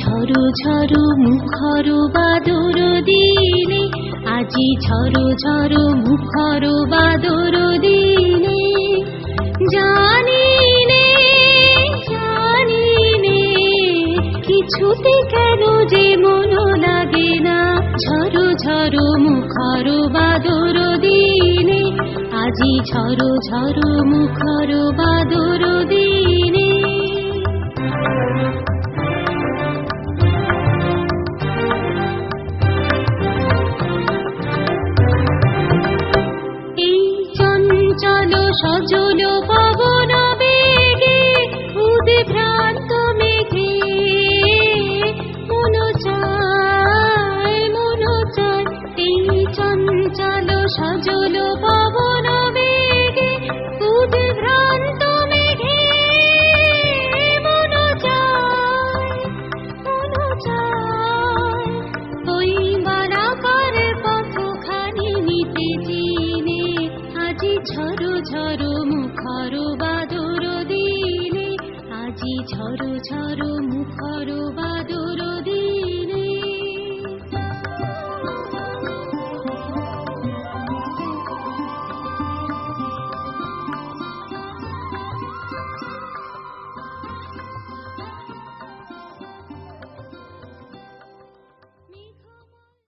ঝড়ো ঝড়ো মুখর বাদর দিনে, আজি ঝড়ো ঝড়ো মুখর বাদর দিনে, জানি নে কিছুতে কেন যে মন লাগে না। ঝড়ো ঝড়ো মুখর বাদর দিনে, আজি ঝড়ো ঝড়ো মুখর বাদর দিনে। এই চঞ্চল সজল পবন বেগে, উদ্ভ্রান্ত মেঘে মন চায় মন চায়। এই চঞ্চল সজল পবন বেগে, উদ্ভ্রান্ত মেঘে মন চায় মন চায়। ওই বারাকার পথখানি নিতে চিনে, আজি ঝড়ো ঝড়ো মুখর বাদর দিনে, আজি ঝড়ো ঝড়ো মুখর বাদর